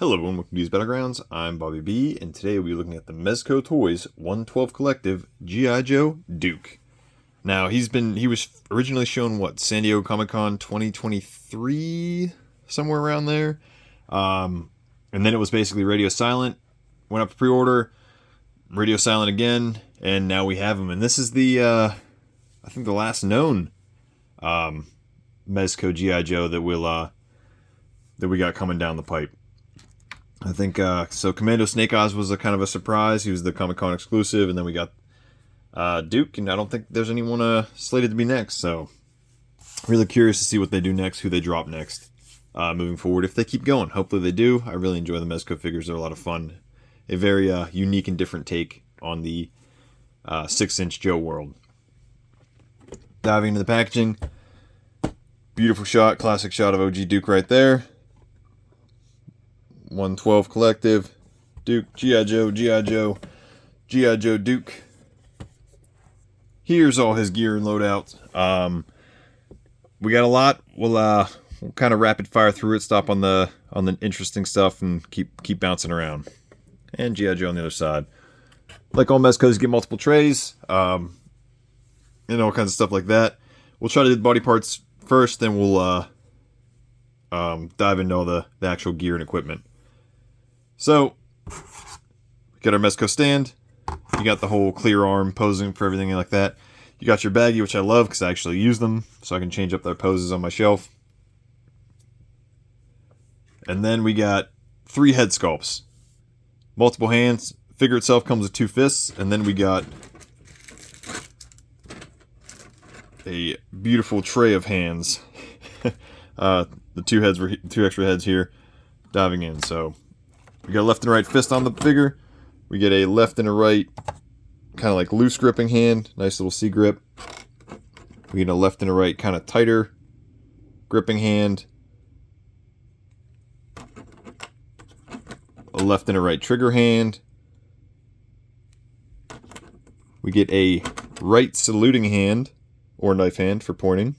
Hello everyone, welcome to these Battlegrounds. I'm Bobby B, and today we'll be looking at the Mezco Toys 112 Collective GIJoe Duke. Now, he was originally shown, San Diego Comic-Con 2023? Somewhere around there. And then it was basically radio silent, went up to pre-order, radio silent again, and now we have him. And this is the, I think the last known Mezco GIJoe that we got coming down the pipe. I think, so Commando Snake Eyes was a kind of a surprise. He was the Comic-Con exclusive, and then we got Duke, and I don't think there's anyone slated to be next, so really curious to see what they do next, who they drop next, moving forward, if they keep going. Hopefully they do. I really enjoy the Mezco figures. They're a lot of fun. A very unique and different take on the 6-inch Joe world. Diving into the packaging. Beautiful shot, classic shot of OG Duke right there. 112 Collective, Duke, GIJoe Duke. Here's all his gear and loadouts. We got a lot. We'll kind of rapid fire through it, stop on the interesting stuff, and keep bouncing around. And GIJoe on the other side. Like all Mezcos, get multiple trays, and all kinds of stuff like that. We'll try to do the body parts first, then we'll dive into all the actual gear and equipment. So, we got our Mezco stand. You got the whole clear arm posing for everything like that. You got your baggie, which I love because I actually use them, so I can change up their poses on my shelf. And then we got 3 head sculpts. Multiple hands. Figure itself comes with 2 fists, and then we got a beautiful tray of hands. The 2 extra heads here diving in, so we got a left and right fist on the figure. We get a left and a right, kind of like loose gripping hand. Nice little C grip. We get a left and a right kind of tighter gripping hand. A left and a right trigger hand. We get a right saluting hand, or knife hand for pointing.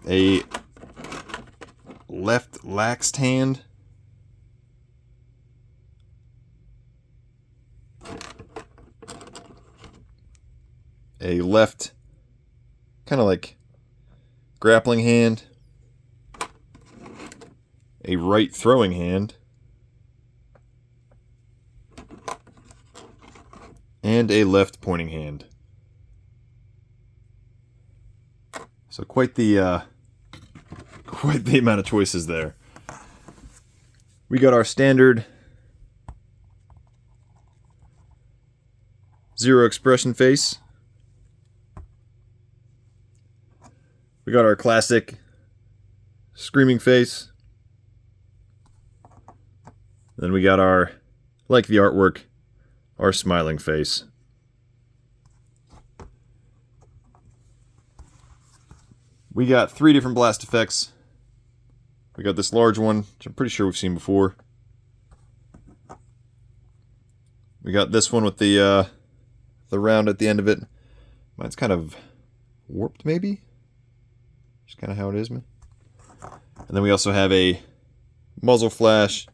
A left laxed hand. A left kind of like grappling hand. A right throwing hand. And a left pointing hand. So quite the amount of choices there. We got our standard zero expression face. We got our classic screaming face. Then we got our, like the artwork, our smiling face. We got 3 different blast effects. We got this large one, which I'm pretty sure we've seen before. We got this one with the round at the end of it. Mine's kind of warped, maybe? Just kind of how it is, man. And then we also have a muzzle flash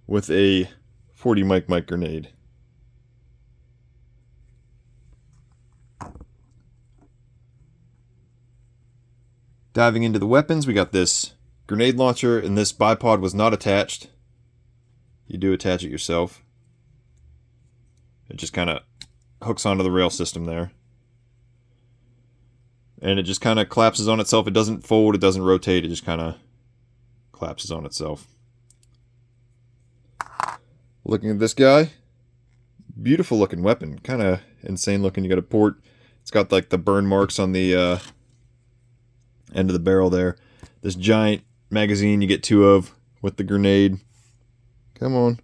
with a 40 mic grenade. Diving into the weapons, we got this grenade launcher, and this bipod was not attached. You do attach it yourself. It just kind of hooks onto the rail system there. And it just kind of collapses on itself. It doesn't fold, it doesn't rotate, it just kind of collapses on itself. Looking at this guy, beautiful looking weapon. Kind of insane looking. You got a port. It's got like the burn marks on the end of the barrel there. This giant magazine you get 2 of with the grenade. Come on.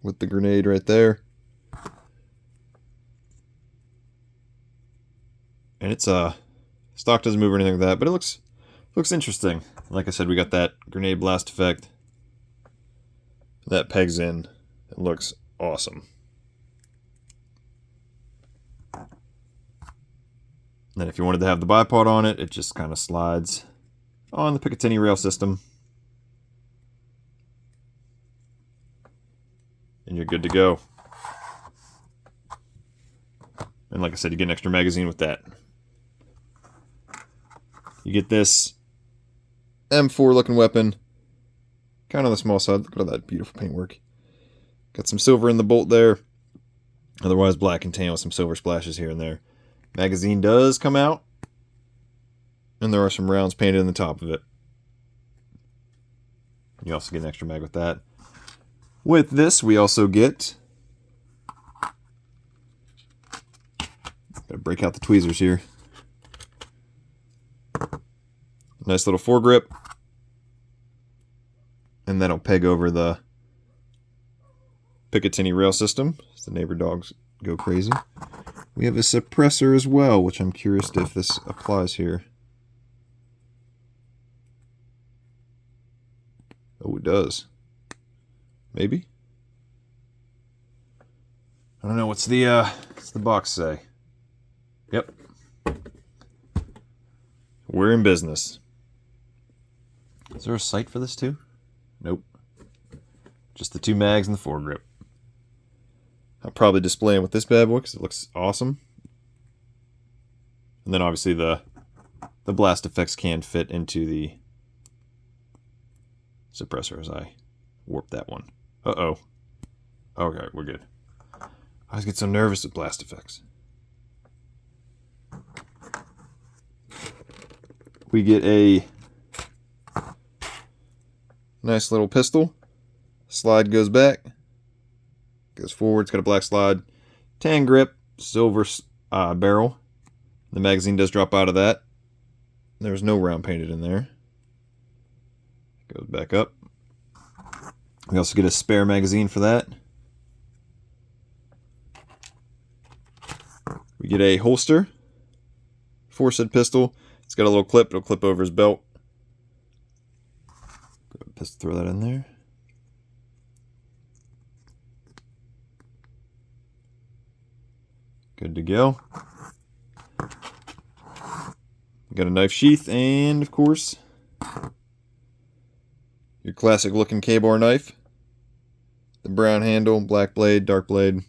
With the grenade right there. And it's stock doesn't move or anything like that, but it looks interesting. Like I said, we got that grenade blast effect. That pegs in. It looks awesome. then if you wanted to have the bipod on it, it just kind of slides on the Picatinny rail system. And you're good to go. And like I said, you get an extra magazine with that. You get this M4 looking weapon. Kind of the small side. Look at all that beautiful paintwork. Got some silver in the bolt there. Otherwise black and tan with some silver splashes here and there. Magazine does come out. And there are some rounds painted in the top of it. You also get an extra mag with that. With this, we also get... Gotta break out the tweezers here. Nice little foregrip. And that'll peg over the Picatinny rail system, so the neighbor dogs go crazy. We have a suppressor as well, which I'm curious if this applies here. Oh, it does. Maybe? I don't know. What's the box say? Yep. We're in business. Is there a sight for this too? Nope. Just the 2 mags and the foregrip. I'll probably display them with this bad boy because it looks awesome. And then obviously the blast effects can fit into the suppressor as I warp that one. Uh-oh. Okay, we're good. I always get so nervous with blast effects. We get a nice little pistol. Slide goes back. Goes forward. It's got a black slide. Tan grip. Silver barrel. The magazine does drop out of that. There's no round painted in there. Goes back up. We also get a spare magazine for that. We get a holster for said pistol. It's got a little clip. It'll clip over his belt. Just throw that in there. Good to go. Got a knife sheath and, of course, your classic looking K-bar knife. The brown handle, black blade, dark blade.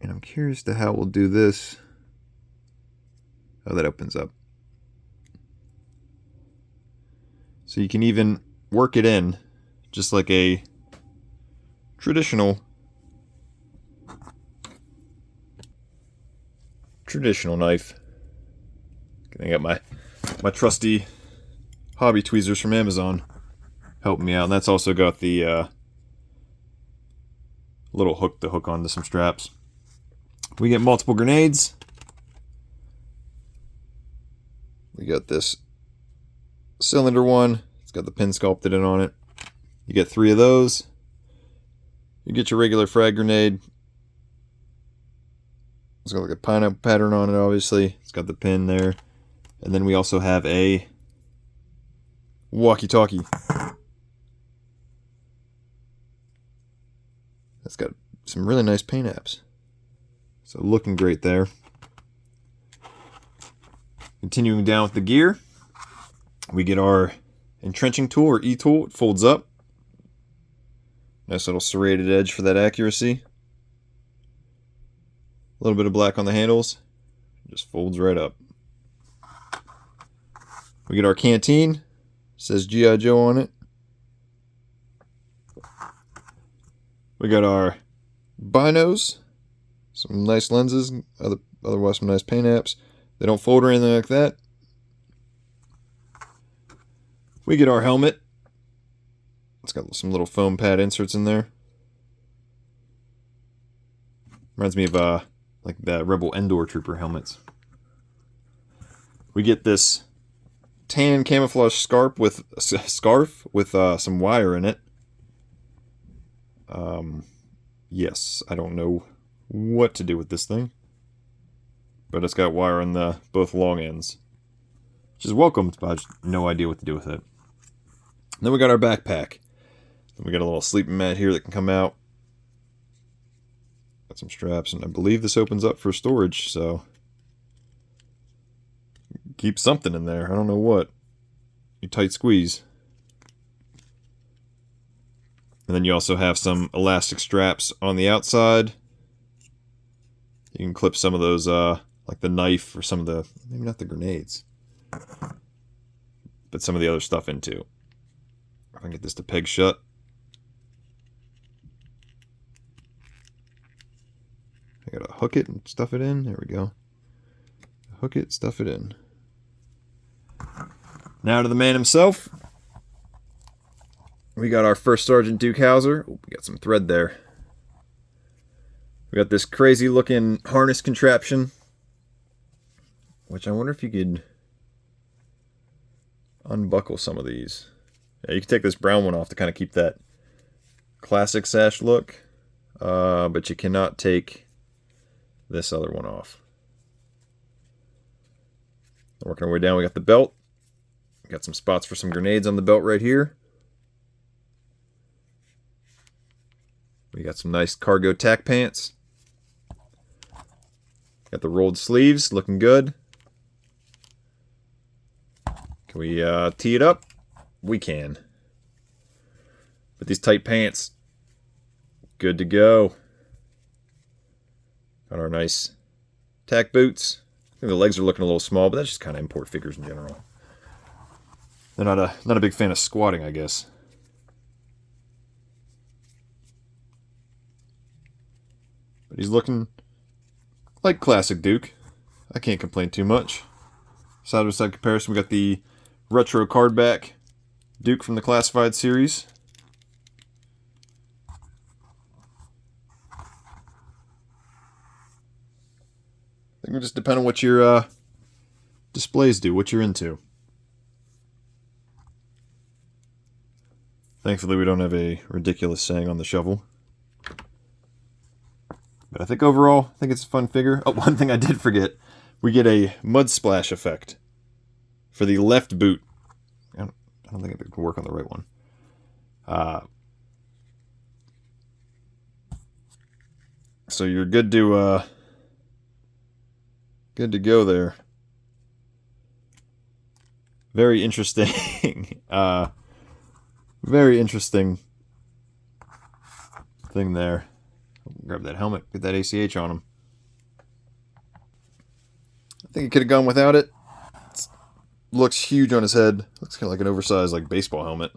And I'm curious to how we'll do this. Oh, that opens up. So you can even work it in just like a traditional knife. I got my trusty hobby tweezers from Amazon helping me out. And that's also got the little hook to hook onto some straps. We get multiple grenades. We got this cylinder one. It's got the pin sculpted in on it. You get 3 of those. You get your regular frag grenade. It's got like a pineapple pattern on it, obviously. It's got the pin there. And then we also have a walkie-talkie. That's got some really nice paint apps. So looking great there. Continuing down with the gear, we get our entrenching tool or E-tool. It folds up. Nice little serrated edge for that accuracy. A little bit of black on the handles. Just folds right up. We get our canteen. It says G.I. Joe on it. We got our binos. Some nice lenses. Otherwise some nice paint apps. They don't fold or anything like that. We get our helmet. It's got some little foam pad inserts in there. Reminds me of like the Rebel Endor Trooper helmets. We get this tan camouflage scarf with some wire in it. Yes, I don't know what to do with this thing, but it's got wire on the both long ends, which is welcome, but I just have no idea what to do with it. And then we got our backpack. Then we got a little sleeping mat here that can come out. Got some straps, and I believe this opens up for storage, so keep something in there. I don't know what. You tight squeeze. And then you also have some elastic straps on the outside. You can clip some of those, like the knife or some of the, maybe not the grenades, but some of the other stuff into. If I can get this to peg shut. I gotta hook it and stuff it in. There we go. Hook it, stuff it in. Now to the man himself. We got our First Sergeant Duke Hauser. Oh, we got some thread there. We got this crazy looking harness contraption, which I wonder if you could unbuckle some of these. Yeah, you can take this brown one off to kind of keep that classic sash look, but you cannot take this other one off. Working our way down, we got the belt. We got some spots for some grenades on the belt right here. We got some nice cargo tack pants. Got the rolled sleeves, looking good. Can we tee it up? We can. But these tight pants, good to go. Got our nice tack boots. I think the legs are looking a little small, but that's just kind of import figures in general. They're not a big fan of squatting, I guess. But he's looking like classic Duke. I can't complain too much. Side by side comparison, we got the retro card back Duke from the Classified series. I think it'll just depend on what your displays do, what you're into. Thankfully, we don't have a ridiculous saying on the shovel. But I think overall, I think it's a fun figure. Oh, one thing I did forget. We get a mud splash effect for the left boot. I don't think it can work on the right one. So you're good to go there. Very interesting. Very interesting thing there. Grab that helmet, get that ACH on him. I think he could have gone without it. Looks huge on his head. Looks kind of like an oversized like baseball helmet.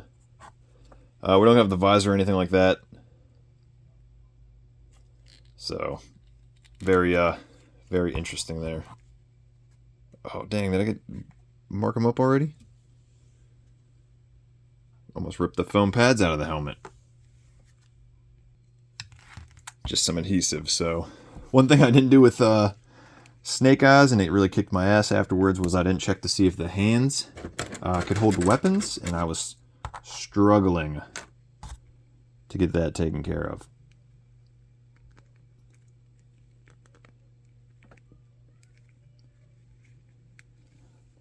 We don't have the visor or anything like that. So, very interesting there. Oh, dang, did I mark him up already? Almost ripped the foam pads out of the helmet. Just some adhesive. So, one thing I didn't do with Snake Eyes, and it really kicked my ass afterwards, was I didn't check to see if the hands could hold weapons, and I was struggling to get that taken care of.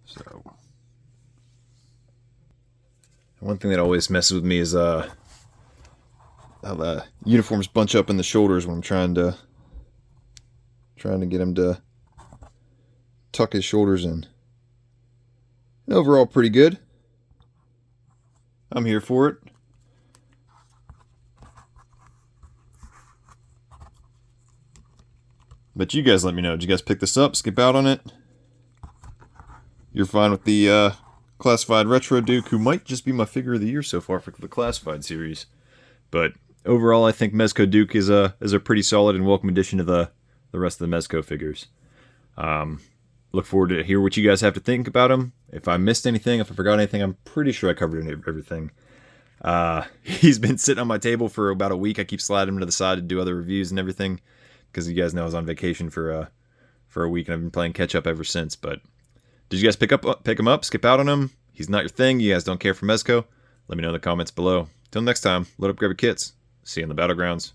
So, one thing that always messes with me is how the uniforms bunch up in the shoulders when I'm trying to get him to tuck his shoulders in. And overall, pretty good. I'm here for it. But you guys let me know. Did you guys pick this up? Skip out on it? You're fine with the Classified Retro Duke, who might just be my figure of the year so far for the Classified series. But overall, I think Mezco Duke is a pretty solid and welcome addition to the rest of the Mezco figures. Look forward to hear what you guys have to think about him. If I missed anything, if I forgot anything, I'm pretty sure I covered everything. He's been sitting on my table for about a week. I keep sliding him to the side to do other reviews and everything, because you guys know I was on vacation for a week, and I've been playing catch up ever since. But did you guys pick him up, skip out on him? He's not your thing. You guys don't care for Mezco? Let me know in the comments below. Till next time, load up, grab your kits. See you in the battlegrounds.